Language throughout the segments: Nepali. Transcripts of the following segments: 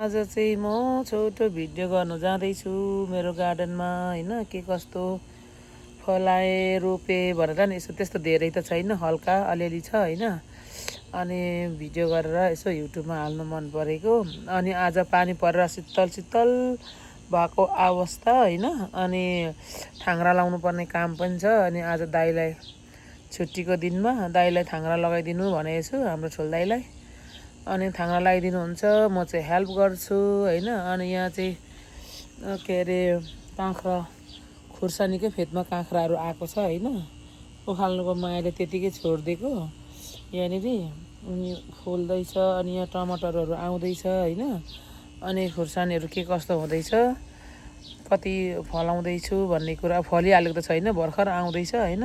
आज चाहिँ म छोटो भिडियो गर्नु जाँदैछु मेरो गार्डनमा हैन के कस्तो फलाए रोपे भनेर नि यसो त्यस्तो धेरै त छैन हल्का अलिअलि छ हैन अनि भिडियो गरेर यसो युट्युबमा हाल्नु मन परेको अनि आज पानी परेर शीतल शीतल भएको अवस्था हैन अनि थाङ्रा लाउनु पर्ने काम पनि छ अनि आज दाइलाई छुट्टीको दिनमा दाइलाई थाङ्रा लगाइदिनु भनेको छु हाम्रो ठुल दाइलाई अनि थाङ्रा लगाइदिनुहुन्छ म चाहिँ हेल्प गर्छु हैन अनि यहाँ चाहिँ के अरे काँक्रा खुर्सानीकै फेदमा काँक्राहरू आएको छ हैन उखाल्नुको मायाले त्यतिकै छोडिदिएको यहाँनिर अनि फुल्दैछ अनि यहाँ टमाटरहरू आउँदैछ हैन अनि खुर्सानीहरू के कस्तो हुँदैछ कति फलाउँदैछु भन्ने कुरा फलिहालेको त छैन भर्खर आउँदैछ हैन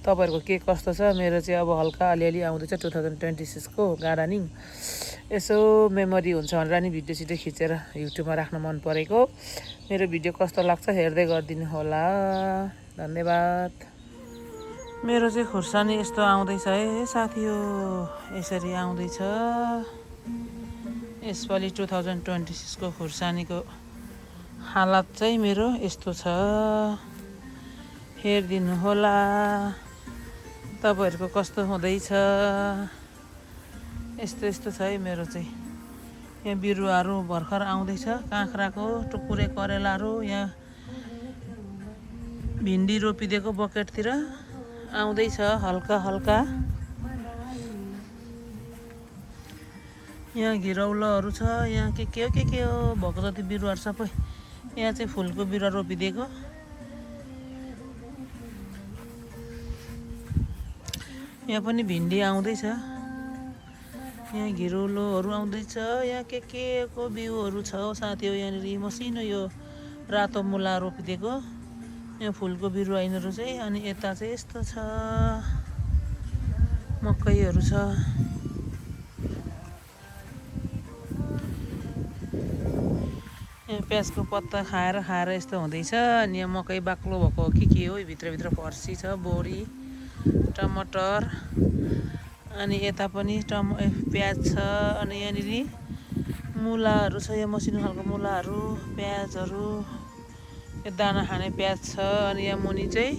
तपाईहरुको के कस्तो छ मेरो चाहिँ अब हल्का अलिअलि आउँदैछ 2026 को गार्डनिङ यसो मेमोरी हुन्छ भनेर नि भिडियो सिडियो खिचेर युट्युबमा राख्न मन परेको मेरो भिडियो कस्तो लाग्छ हेर्दै गरिदिनु होला धन्यवाद मेरो चाहिँ खुर्सानी यस्तो आउँदैछ है साथी हो यसरी आउँदैछ यसपालि 2026 को खुर्सानीको हालत चाहिँ मेरो यस्तो छ हेरिदिनु होला तपाईहरुको कस्तो हुँदैछ यस्तो यस्तो छ है मेरो चाहिँ यहाँ बिरुवाहरू भर्खर आउँदैछ काँक्राको टुकुरे करेलाहरू यहाँ भिन्डी रोपिदिएको बकेटतिर आउँदैछ हल्का हल्का यहाँ घिरौलोहरू छ यहाँ के हो भएको जति बिरुवाहरू सबै यहाँ चाहिँ फुलको बिरुवा रोपिदिएको यहाँ पनि भिन्डी आउँदैछ यहाँ घिरौलोहरू आउँदैछ यहाँ के को बिउहरू छ साथी हो यहाँनिर मसिनो यो रातो मुला रोपिदिएको यहाँ फुलको बिरुवा यिनीहरू चाहिँ अनि यता चाहिँ यस्तो छ मकैहरू छ यहाँ प्याजको पत्ता खाएर यस्तो हुँदैछ अनि यहाँ मकै बाक्लो भएको के हो भित्रभित्र फर्सी छ बोडी टमाटर अनि यता पनि प्याज छ अनि यहाँनिर मुलाहरू छ यहाँ मसिनो खालको मुलाहरू प्याजहरू यो दाना खाने प्याज छ अनि यहाँ मुनि चाहिँ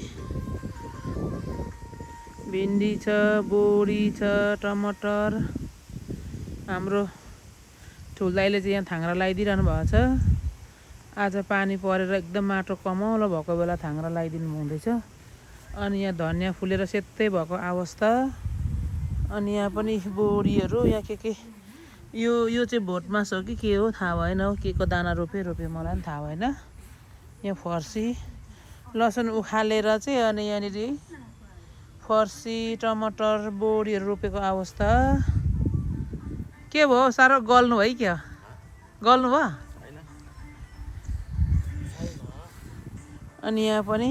भिन्डी छ बोडी छ टमाटर हाम्रो ठुल दाइले चाहिँ यहाँ थाङ्रा लगाइदिइरहनु भएको छ आज पानी परेर एकदम माटो कमलो भएको बेला थाङ्रा लगाइदिनु हुँदैछ अनि यहाँ धनियाँ फुलेर सेतै भएको अवस्था अनि यहाँ पनि बोडीहरू यहाँ के यो चाहिँ भोटमास हो कि के हो थाहा भएन हो के को दाना रोपे मलाई पनि थाहा भएन यहाँ फर्सी लसुन उखालेर चाहिँ अनि यहाँनिर फर्सी टमाटर बोडीहरू रोपेको अवस्था के भयो साह्रो गल्नु है क्या गल्नु भयो अनि यहाँ पनि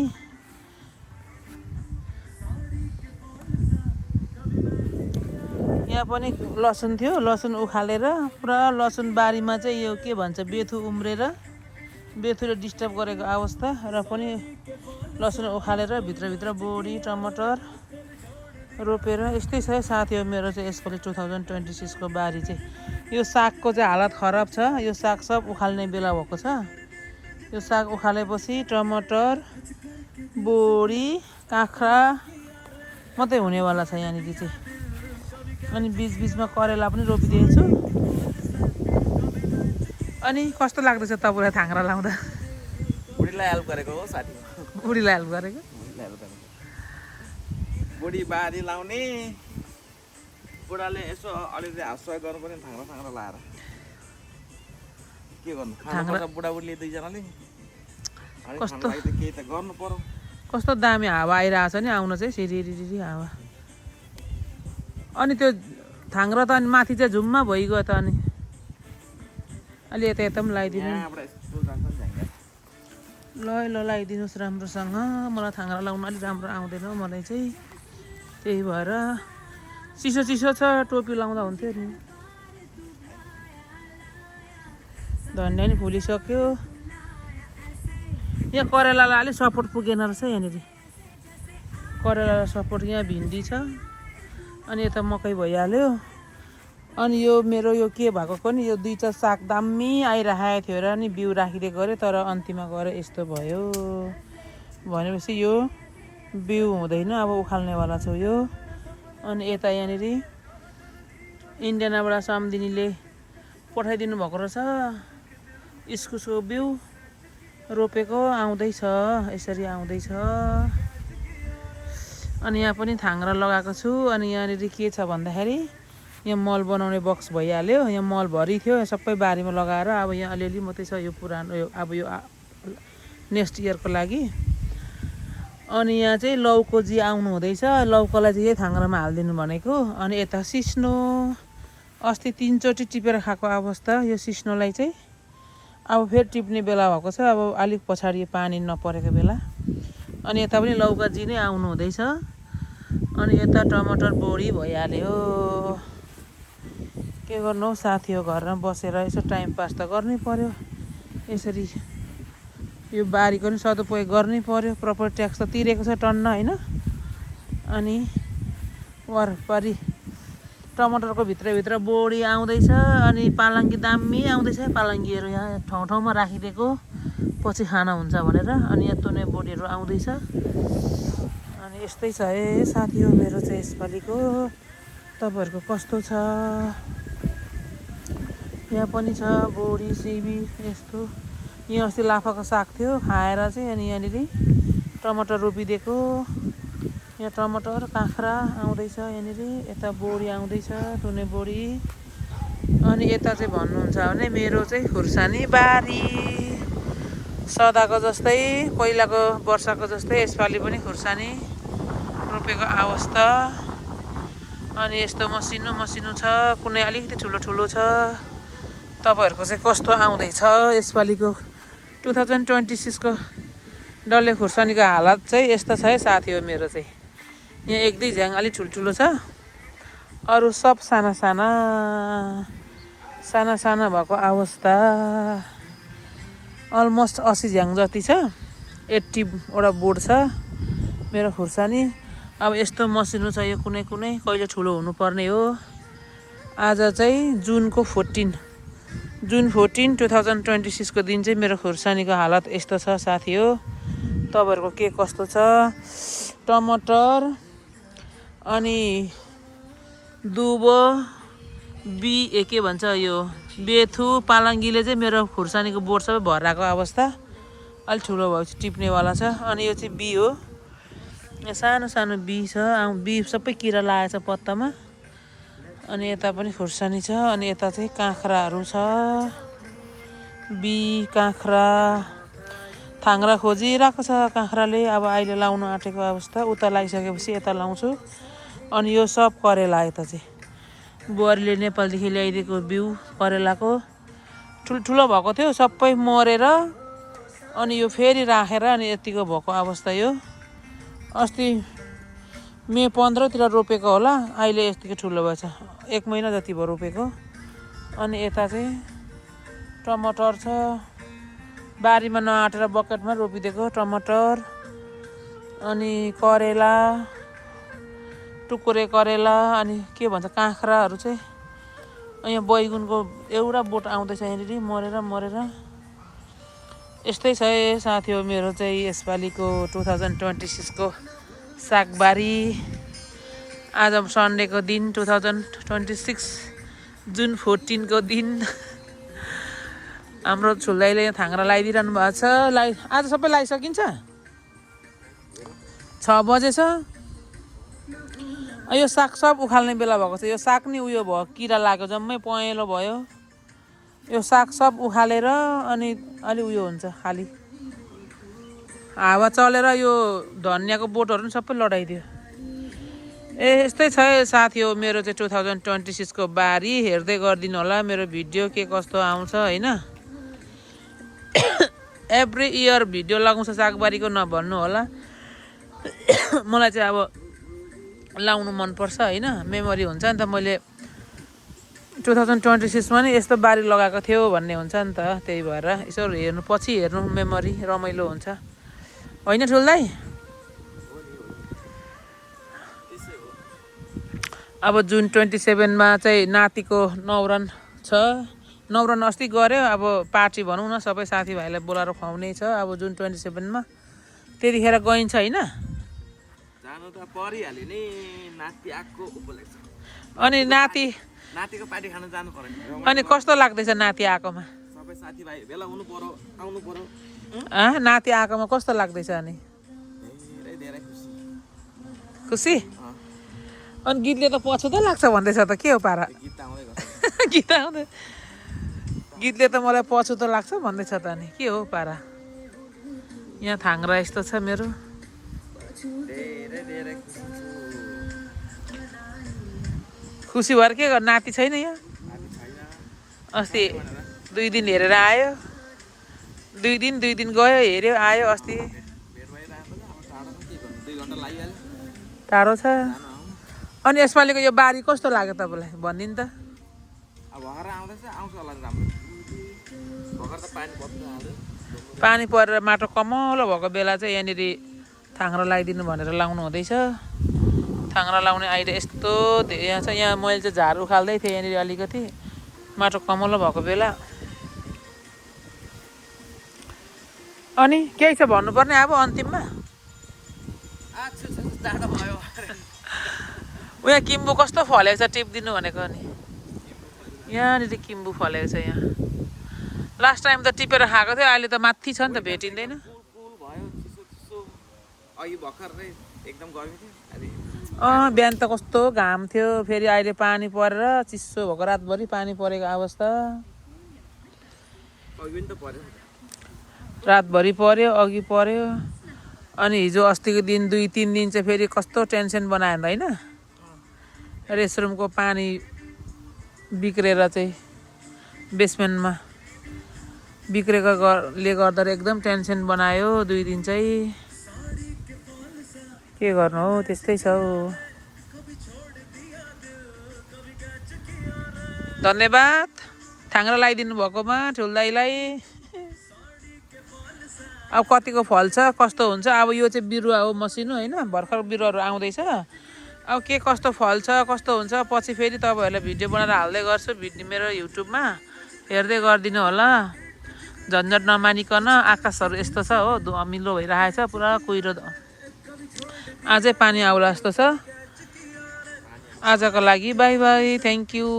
लसुन थियो लसुन उखालेर पुरा लसुन बारीमा चाहिँ यो के भन्छ बेथु उम्रेर बेथुले डिस्टर्ब गरेको अवस्था र पनि लसुन उखालेर भित्रभित्र बोडी टमाटर रोपेर यस्तै छ साथी हो मेरो चाहिँ यसपालि 2026 को बारी चाहिँ यो सागको चाहिँ हालत खराब छ यो साग सब उखाल्ने बेला भएको छ यो साग उखालेपछि टमाटर बोडी काँक्रा मात्रै हुनेवाला छ यहाँनिर चाहिँ अनि बीचमा करेला पनि रोपिदिएको छु अनि कस्तो लाग्दैछ तपाईलाई थाङ्रा लाउँदा बुढीलाई हेल्प गरेको हो साथी बुढीलाई हेल्प गरेको बुढी बारी लाउने बुढाले यसो अलिअलि हाउसवाइफ गर्नु पर्ने थाङ्रा लाएर के गर्नु खानुपर्छ बुढाबुढीले दुईजनाले कस्तो केही त गर्नु पर्यो कस्तो दामी हावा आइरहेको छ नि आउन चाहिँ सिरिरिरी हावा अनि त्यो थाङ्रा त अनि माथि चाहिँ झुम्मा भइगयो त अनि अलि यता पनि लगाइदिनु ल लगाइदिनुहोस् राम्रोसँग मलाई थाङ्रा लाउनु अलिक राम्रो आउँदैन मलाई चाहिँ त्यही भएर चिसो छ टोपी लाउँदा हुन्थ्यो नि धनियाँ नि फुलिसक्यो यहाँ करेलालाई अलिक सपोर्ट पुगेन रहेछ यहाँनिर करेलालाई सपोर्ट यहाँ भिन्डी छ अनि यता मकै भइहाल्यो अनि यो मेरो यो के भएको पनि यो दुईटा साग दामी आइराखेको थियो र नि बिउ राखिदिएको अरे तर अन्तिममा गएर यस्तो भयो भनेपछि यो बिउ हुँदैन अब उखाल्नेवाला छु यो। अनि यता यहाँनिर इन्डियानाबाट सम्दिनीले पठाइदिनु भएको रहेछ इस्कुसको बिउ रोपेको आउँदैछ यसरी आउँदैछ। अनि यहाँ पनि थाङ्ग्रा लगाएको छु। अनि यहाँनिर के छ भन्दाखेरि यहाँ मल बनाउने बक्स भइहाल्यो यहाँ मल भरि थियो सबै बारीमा लगाएर अब यहाँ अलिअलि मात्रै छ यो पुरानो यो अब यो नेक्स्ट इयरको लागि। अनि यहाँ चाहिँ लौकोजी आउनु हुँदैछ लौकोलाई चाहिँ यही थाङ्ग्रामा हालिदिनु भनेको। अनि यता सिस्नो अस्ति 3 चोटि टिपेर खाएको अवस्था यो सिस्नोलाई चाहिँ अब फेरि टिप्ने बेला भएको छ अब अलिक पछाडि पानी नपरेको बेला। अनि यता पनि लौकाजी नै आउनु हुँदैछ। अनि यता टमाटर बोडी भइहाल्यो के गर्नु हौ साथी हो घरमा बसेर यसो टाइम पास त गर्नै पर्यो यसरी यो बारीको नि सदुपयोग गर्नै पर्यो प्रपर्टी ट्याक्स त तिरेको छ टन्न होइन। अनि वरपरि टमाटरको भित्रभित्र बोडी आउँदैछ। अनि पालङ्गी दामी आउँदैछ पालङ्गीहरू यहाँ ठाउँ ठाउँमा राखिदिएको पछि खाना हुन्छ भनेर। अनि यहाँ तुने बोडीहरू आउँदैछ। अनि यस्तै छ है साथी हो मेरो चाहिँ यसपालिको तपाईँहरूको कस्तो छ। यहाँ पनि छ बोडी सिबी यस्तो। यहाँ अस्ति लाफाको साग थियो खाएर चाहिँ अनि यहाँनिर टमाटर रोपिदिएको यहाँ टमाटर काँक्रा आउँदैछ यहाँनिर यता बोडी आउँदैछ तुने बोडी। अनि यता चाहिँ भन्नुहुन्छ भने मेरो चाहिँ खुर्सानी बारी सदाको जस्तै पहिलाको वर्षको जस्तै यसपालि पनि खुर्सानी रोपेको अवस्था। अनि यस्तो मसिनो मसिनो छ कुनै अलिकति ठुलो ठुलो छ। तपाईँहरूको चाहिँ कस्तो आउँदैछ यसपालिको 2026 को डल्ले खुर्सानीको हालत चाहिँ यस्तो छ है साथी हो मेरो चाहिँ। यहाँ एक दुई झ्याङ अलिक ठुल्ठुलो छ अरू सब साना साना साना साना भएको अवस्था। अलमोस्ट 80 झ्याङ जति छ 80 वटा बोर्ड छ मेरो खुर्सानी। अब यस्तो मसिनो छ यो कुनै कुनै कहिले ठुलो हुनुपर्ने हो। आज चाहिँ जुन 14 2026 को दिन चाहिँ मेरो खुर्सानीको हालत यस्तो छ साथी हो। तपाईँहरूको के कस्तो छ टमाटर अनि दुबो के भन्छ यो बेथु पालङ्गीले चाहिँ मेरो खुर्सानीको बोट सबै भराएको अवस्था अलिक ठुलो भएपछि टिप्नेवाला छ। अनि यो चाहिँ बी हो यहाँ सानो सानो बी छ बी सबै किरा लागेको छ पत्तामा। अनि यता पनि खुर्सानी छ। अनि यता चाहिँ काँक्राहरू छ बी काँक्रा थाङ्ग्रा खोजिरहेको छ काँक्राले अब अहिले लाउनु आँटेको अवस्था उता लगाइसकेपछि यता लाउँछु। अनि यो सब करेला यता चाहिँ बुहारीले नेपालदेखि ल्याइदिएको बिउ करेलाको ठुल्ठुलो भएको थियो सबै मरेर अनि यो फेरि राखेर अनि यतिको भएको अवस्था। यो अस्ति मे 15 तिर रोपेको होला अहिले यतिको ठुलो भएछ 1 महिना जति भयो रोपेको। अनि यता चाहिँ टमाटर छ बारीमा नआटेर बकेटमा रोपिदिएको टमाटर। अनि करेला टुकुरे करेला अनि के भन्छ काँक्राहरू चाहिँ यहाँ बैगुनको एउटा बोट आउँदैछ यहाँनिर मरेर मरेर यस्तै छ है साथी हो मेरो चाहिँ यसपालिको 2026 को सागबारी। आज सन्डेको दिन 2026 जुन 14 को दिन हाम्रो छुल्दाइले यहाँ थाङ्ग्रा लगाइदिइरहनु भएको छ। आज सबै लगाइसकिन्छ 6 बजे छ। यो साग सब उखाल्ने बेला भएको छ। यो साग नि उयो भयो किरा लाग्यो जम्मै पहेँलो भयो यो साग सब उखालेर अनि अलि उयो हुन्छ खाली हावा चलेर यो धनियाँको बोटहरू पनि सबै लडाइदियो। यस्तै छ साथी हो मेरो चाहिँ 2026 को बारी। हेर्दै गरिदिनु होला मेरो भिडियो के कस्तो आउँछ होइन। एभ्री इयर भिडियो लगाउँछ सागबारीको नभन्नु होला मलाई चाहिँ अब लाउनु मनपर्छ होइन मेमोरी हुन्छ नि त। मैले 2026 मा नि यस्तो बारी लगाएको थियो भन्ने हुन्छ नि त त्यही भएर यसो हेर्नु पछि हेर्नु मेमोरी रमाइलो हुन्छ होइन ठुल्दाइ। अब जुन 27मा चाहिँ नातिको न्वारन छ। न्वारन अस्ति गऱ्यो, अब पार्टी भनौँ न, सबै साथीभाइलाई बोलाएर खुवाउने छ अब जुन 27मा। त्यतिखेर गइन्छ होइन। जानु त परिहाल्यो नि, नाति आएको उपलक्ष। अनि नातिको पार्टी खान जानु पर्यो। अनि कस्तो लाग्दैछ नाति आएकोमा? सबै साथीभाइ भेला हुनु पर्यो, आउनु पर्यो। नाति आएकोमा कस्तो लाग्दैछ? अनि धेरै धेरै खुसी। खुसी? अनि गीतले त पछुतो लाग्छ भन्दैछ त, के हो पारा? गीत आउँदै गर्छ। गीत आउँदै, गीतले त मलाई पछुतो लाग्छ भन्दैछ त, अनि के हो पारा? यहाँ थाङ्रा यस्तो छ मेरो। धेरै धेरै खुसी भएर के गर्नु? नाति छैन यहाँ? अस्ति 2 दिन हेरेर आयो, 2 दिन गयो, हेऱ्यो आयो। अस्ति टाढो छ। अनि यसपालिको यो बारी कस्तो लाग्यो तपाईँलाई भनिदिनु त? अब भर्खर आउँदैछ, आउँछ होला राम्रो। भर्खर त पानी पर्छ हाल्यो। पानी परेर माटो कमलो भएको बेला चाहिँ यहाँनिर थाङ्रा लगाइदिनु भनेर लाउनु हुँदैछ। थाङ्रा लाउने आइडिया यस्तो यहाँ छ। यहाँ मैले चाहिँ झार उखाल्दै थिएँ यहाँनिर अलिकति, माटो कमलो भएको बेला। अनि केही छ भन्नुपर्ने अब अन्तिममा? उहाँ किम्बु कस्तो फलेको छ टिपिदिनु भनेको नि। यहाँनिर किम्बु फलेको छ यहाँ। लास्ट टाइम त टिपेर खाएको थियो, अहिले त माथि छ नि त, भेटिँदैन। बिहान त कस्तो घाम थियो, फेरि अहिले पानी परेर चिसो भएको, रातभरि पानी परेको अवस्था। रातभरि पर्यो, अघि पर्यो। अनि हिजो अस्तिको दिन 2-3 दिन चाहिँ फेरि कस्तो टेन्सन बनायो होइन। रेस्टरुमको पानी बिग्रेर चाहिँ बेसमेन्टमा बिग्रेकोले गर्दा एकदम टेन्सन बनायो 2 दिन चाहिँ। के गर्नु हो, त्यस्तै छ हौ। धन्यवाद थाङ्रा लगाइदिनु भएकोमा ठुल्दाईलाई। अब कतिको फल्छ कस्तो हुन्छ, अब यो चाहिँ बिरुवा हो मसिनो होइन, भर्खर बिरुवाहरू आउँदैछ। अब के कस्तो फल्छ कस्तो हुन्छ पछि फेरि तपाईँहरूलाई भिडियो बनाएर हाल्दै गर्छु। मेरो युट्युबमा हेर्दै गरिदिनु होला। झन्झट नमानिकन। आकाशहरू यस्तो छ हो, अमिलो भइरहेको छ पुरा, कुहिरो। अझै पानी आउला जस्तो छ। आजको लागि बाई बाई, थ्याङ्क यू।